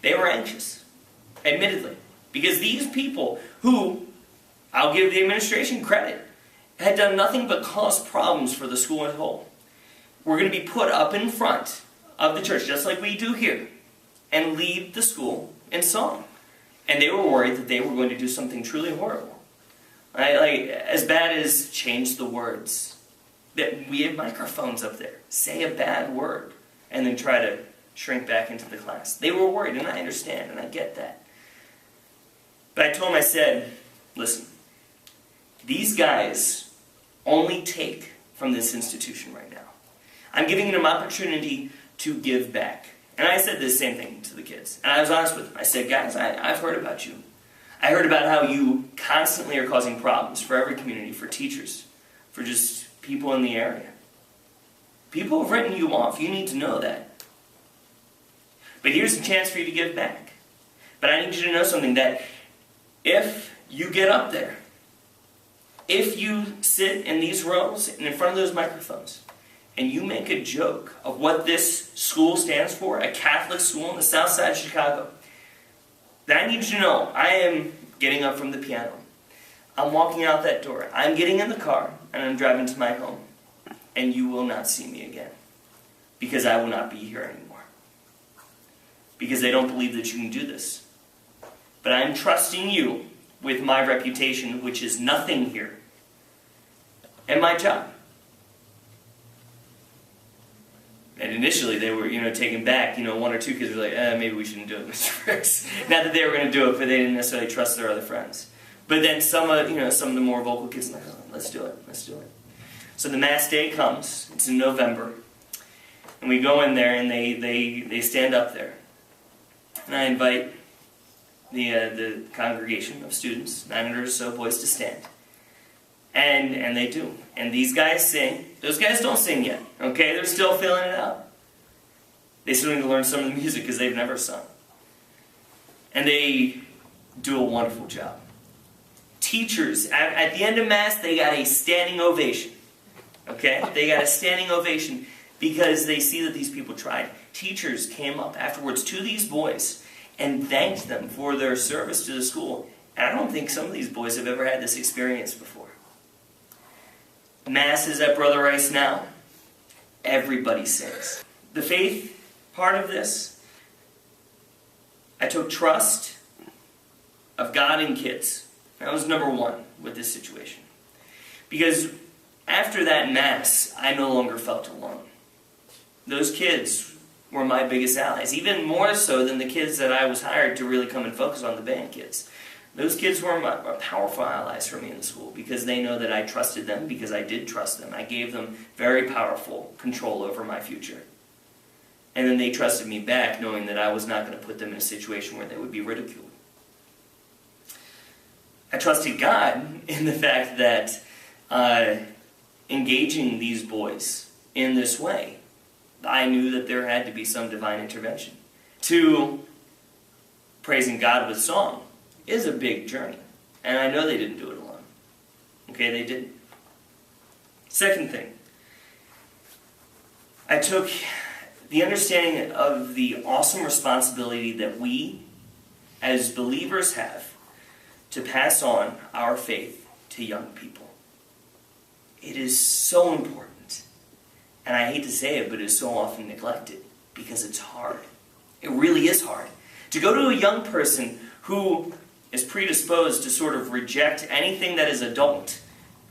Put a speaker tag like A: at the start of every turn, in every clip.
A: They were anxious, admittedly, because these people who, I'll give the administration credit, had done nothing but cause problems for the school as a whole, were going to be put up in front of the church, just like we do here, and lead the school in song. And they were worried that they were going to do something truly horrible. Right? Like, as bad as change the words. That we have microphones up there. Say a bad word, and then try to shrink back into the class. They were worried, and I understand, and I get that. But I told them, I said, listen, these guys only take from this institution right now. I'm giving them opportunity to give back. And I said the same thing to the kids. And I was honest with them. I said, guys, I've heard about you. I heard about how you constantly are causing problems for every community, for teachers, for just people in the area. People have written you off. You need to know that. But here's a chance for you to give back. But I need you to know something, that if you get up there, if you sit in these rows and in front of those microphones, and you make a joke of what this school stands for, a Catholic school in the south side of Chicago, then I need you to know, I am getting up from the piano. I'm walking out that door. I'm getting in the car, and I'm driving to my home. And you will not see me again. Because I will not be here anymore. Because they don't believe that you can do this. But I'm trusting you with my reputation, which is nothing here, and my job. And initially they were, taken back. One or two kids were like, maybe we shouldn't do it, Mr. Briggs. Not that they were going to do it, but they didn't necessarily trust their other friends. But then some of the more vocal kids were like, oh, let's do it. So the Mass Day comes. It's in November. And we go in there, and they stand up there. And I invite the congregation of students, 900 or so boys, to stand. And they do. And these guys sing. Those guys don't sing yet, okay? They're still feeling it out. They still need to learn some of the music because they've never sung. And they do a wonderful job. Teachers, at the end of Mass, they got a standing ovation. Okay? They got a standing ovation because they see that these people tried. Teachers came up afterwards to these boys and thanked them for their service to the school. And I don't think some of these boys have ever had this experience before. Mass is at Brother Rice now. Everybody sings. The faith part of this, I took trust of God in kids. That was number one with this situation. Because after that Mass, I no longer felt alone. Those kids were my biggest allies, even more so than the kids that I was hired to really come and focus on, the band kids. Those kids were my powerful allies for me in the school because they know that I trusted them, because I did trust them. I gave them very powerful control over my future. And then they trusted me back, knowing that I was not going to put them in a situation where they would be ridiculed. I trusted God in the fact that engaging these boys in this way, I knew that there had to be some divine intervention. To praising God with song is a big journey. And I know they didn't do it alone. Okay, they didn't. Second thing, I took the understanding of the awesome responsibility that we, as believers, have to pass on our faith to young people. It is so important. And I hate to say it, but it's so often neglected because it's hard. It really is hard. To go to a young person who is predisposed to sort of reject anything that is adult,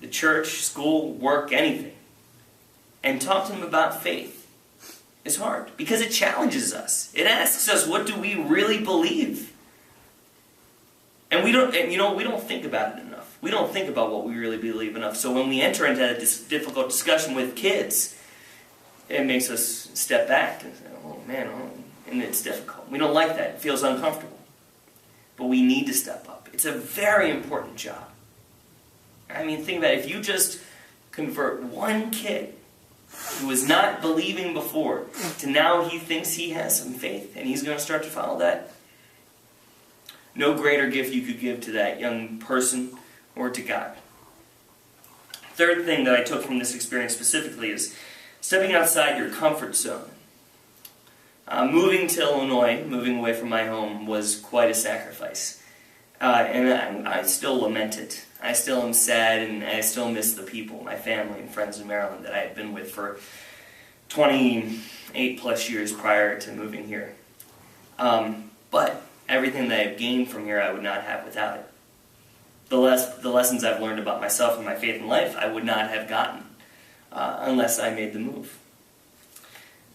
A: the church, school, work, anything, and talk to them about faith is hard because it challenges us. It asks us, what do we really believe? And we don't think about it enough. We don't think about what we really believe enough. So when we enter into this difficult discussion with kids, it makes us step back and say, oh man, and it's difficult. We don't like that. It feels uncomfortable. But we need to step up. It's a very important job. I mean, think about it. If you just convert one kid who was not believing before to now he thinks he has some faith and he's going to start to follow that, no greater gift you could give to that young person or to God. Third thing that I took from this experience specifically is stepping outside your comfort zone. Moving to Illinois, moving away from my home, was quite a sacrifice. And I still lament it. I still am sad, and I still miss the people, my family and friends in Maryland that I had been with for 28 plus years prior to moving here. But everything that I've gained from here I would not have without it. The lessons I've learned about myself and my faith in life I would not have gotten unless I made the move.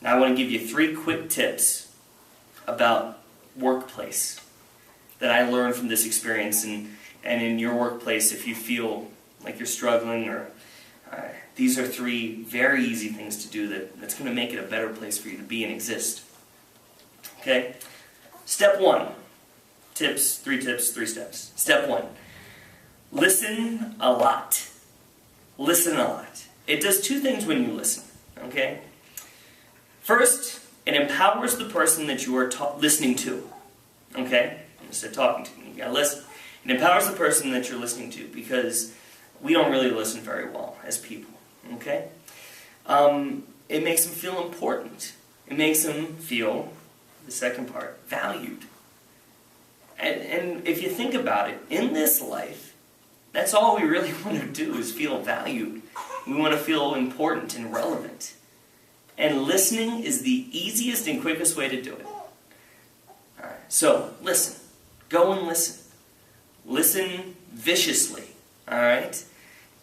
A: Now I want to give you 3 quick tips about workplace that I learned from this experience, and in your workplace if you feel like you're struggling, or these are 3 very easy things to do that's going to make it a better place for you to be and exist. Okay? Step 1. 3 tips, 3 steps. Step 1. Listen a lot. Listen a lot. It does 2 things when you listen. Okay? First, it empowers the person that you are listening to. Okay? Instead of talking to them, you gotta listen. It empowers the person that you're listening to, because we don't really listen very well as people. Okay? It makes them feel important. It makes them feel, the second part, valued. And if you think about it, in this life, that's all we really want to do is feel valued. We want to feel important and relevant. And listening is the easiest and quickest way to do it. Alright, so listen. Go and listen. Listen viciously. Alright?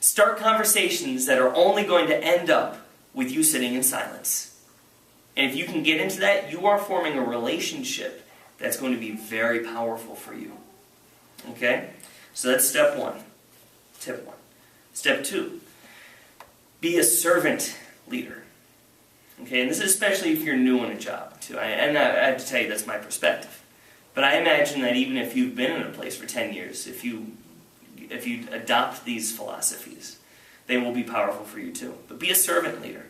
A: Start conversations that are only going to end up with you sitting in silence. And if you can get into that, you are forming a relationship that's going to be very powerful for you. Okay? So that's step 1. Tip 1. Step 2. Be a servant leader. Okay, and this is especially if you're new in a job, too. And I have to tell you, that's my perspective. But I imagine that even if you've been in a place for 10 years, if you adopt these philosophies, they will be powerful for you too. But be a servant leader.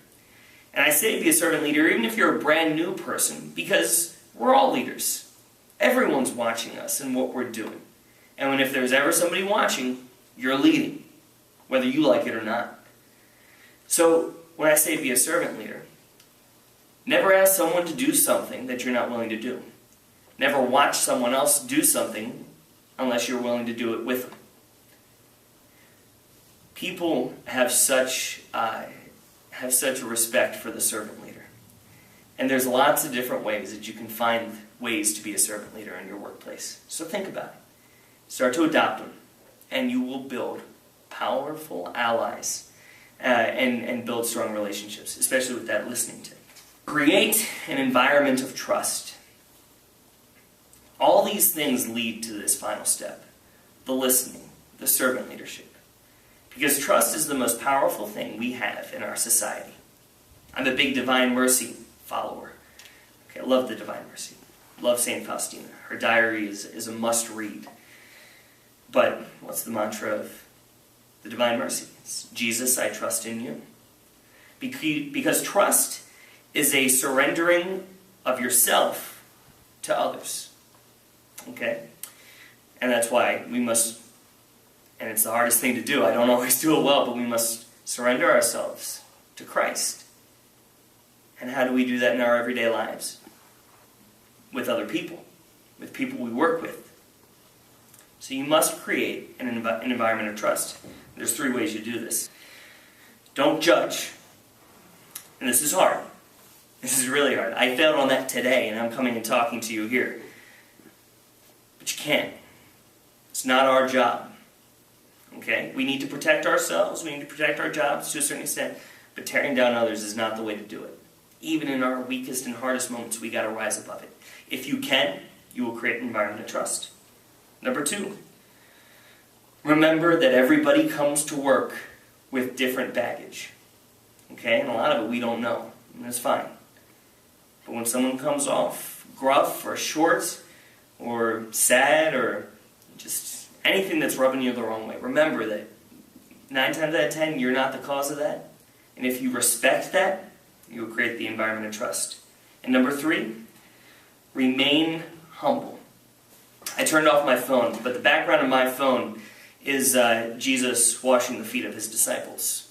A: And I say be a servant leader even if you're a brand new person, because we're all leaders. Everyone's watching us and what we're doing. And if there's ever somebody watching, you're leading, whether you like it or not. So when I say be a servant leader, never ask someone to do something that you're not willing to do. Never watch someone else do something unless you're willing to do it with them. People have such a respect for the servant leader. And there's lots of different ways that you can find ways to be a servant leader in your workplace. So think about it. Start to adopt them, and you will build powerful allies and build strong relationships, especially with that listening tip. Create an environment of trust. All these things lead to this final step, the listening, the servant leadership. Because trust is the most powerful thing we have in our society. I'm a big Divine Mercy follower. Okay, I love the Divine Mercy. Love St. Faustina. Her diary is a must-read. But what's the mantra of the Divine Mercy? It's, Jesus, I trust in you. Because trust is a surrendering of yourself to others. Okay? And that's why we must, and it's the hardest thing to do, I don't always do it well, but we must surrender ourselves to Christ. And how do we do that in our everyday lives? With other people. With people we work with. So you must create an environment of trust. There's 3 ways you do this. Don't judge. And this is hard. This is really hard. I failed on that today, and I'm coming and talking to you here. But you can't. It's not our job. Okay? We need to protect ourselves. We need to protect our jobs to a certain extent. But tearing down others is not the way to do it. Even in our weakest and hardest moments, we got to rise above it. If you can, you will create an environment of trust. Number 2, remember that everybody comes to work with different baggage. Okay? And a lot of it we don't know. And that's fine. But when someone comes off gruff or short or sad or just anything that's rubbing you the wrong way, remember that 9 times out of 10, you're not the cause of that. And if you respect that, you will create the environment of trust. And number 3, remain humble. I turned off my phone, but the background of my phone is Jesus washing the feet of his disciples.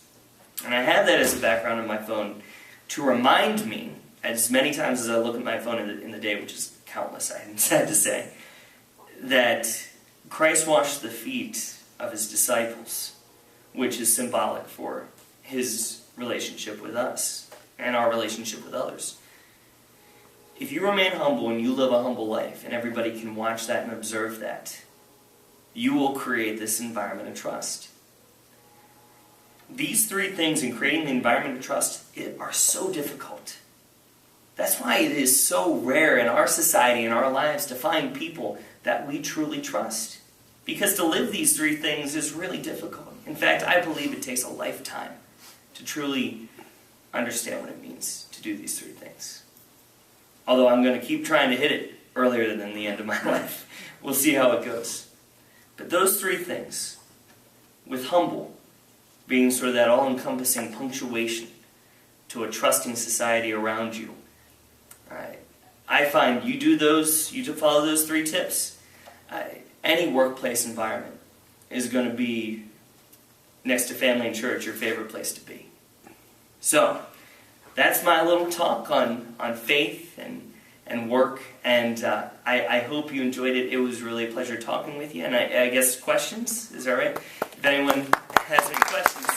A: And I have that as a background of my phone to remind me as many times as I look at my phone in the day, which is countless, I'm sad to say, that Christ washed the feet of his disciples, which is symbolic for his relationship with us and our relationship with others. If you remain humble and you live a humble life, and everybody can watch that and observe that, you will create this environment of trust. These three things in creating the environment of trust are so difficult. That's why it is so rare in our society, in our lives, to find people that we truly trust. Because to live these three things is really difficult. In fact, I believe it takes a lifetime to truly understand what it means to do these three things. Although I'm going to keep trying to hit it earlier than the end of my life. We'll see how it goes. But those three things, with humble being sort of that all-encompassing punctuation to a trusting society around you, I find you do those, you follow those three tips, any workplace environment is going to be, next to family and church, your favorite place to be. So, that's my little talk on faith and work, and I hope you enjoyed it. It was really a pleasure talking with you, and I guess questions, is that right? If anyone has any questions.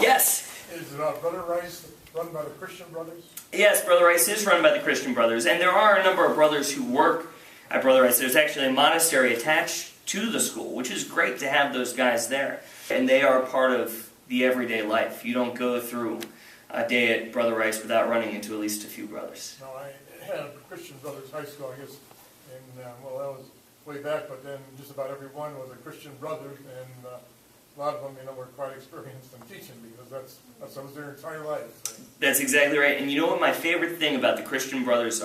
A: Yes?
B: Is Brother Rice run by the Christian Brothers?
A: Yes, Brother Rice is run by the Christian Brothers, and there are a number of brothers who work at Brother Rice. There's actually a monastery attached to the school, which is great to have those guys there. And they are part of the everyday life. You don't go through a day at Brother Rice without running into at least a few brothers.
B: No, I had a Christian Brothers High School, I guess, and well, that was way back, but then just about everyone was a Christian brother, and a lot of them, were quite experienced in teaching, because that was their entire life. So. That's
A: exactly right. And you know what my favorite thing about the Christian Brothers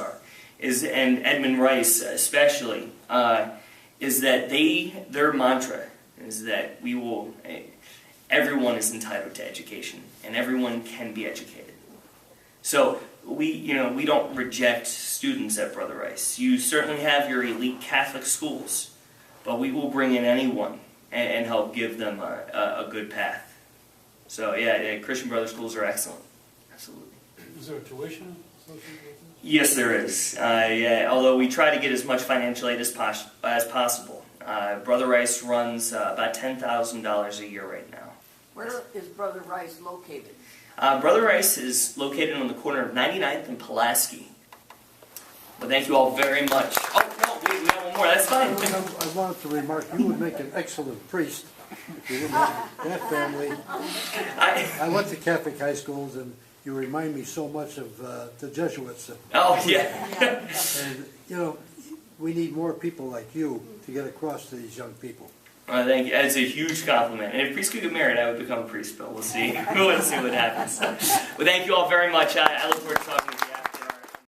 A: and Edmund Rice especially, is that their mantra is that everyone is entitled to education, and everyone can be educated. So we don't reject students at Brother Rice. You certainly have your elite Catholic schools, but we will bring in anyone and help give them a good path. So yeah, Christian Brother schools are excellent. Absolutely.
B: Is there a tuition associated with it?
A: Yes, there is. Although we try to get as much financial aid as possible. Brother Rice runs about $10,000 a year right now.
C: Where is Brother Rice located?
A: Brother Rice is located on the corner of 99th and Pulaski. Well, thank you all very much. Oh, no, we have one more. That's fine.
D: I wanted to remark, you would make an excellent priest if you didn't have that family. I went to Catholic high schools, and you remind me so much of the Jesuits.
A: Oh, yeah.
D: And, we need more people like you to get across to these young people.
A: Thank you. That's a huge compliment. And if priests could get married, I would become a priest, but we'll see. We'll see what happens. Well, thank you all very much. I look forward to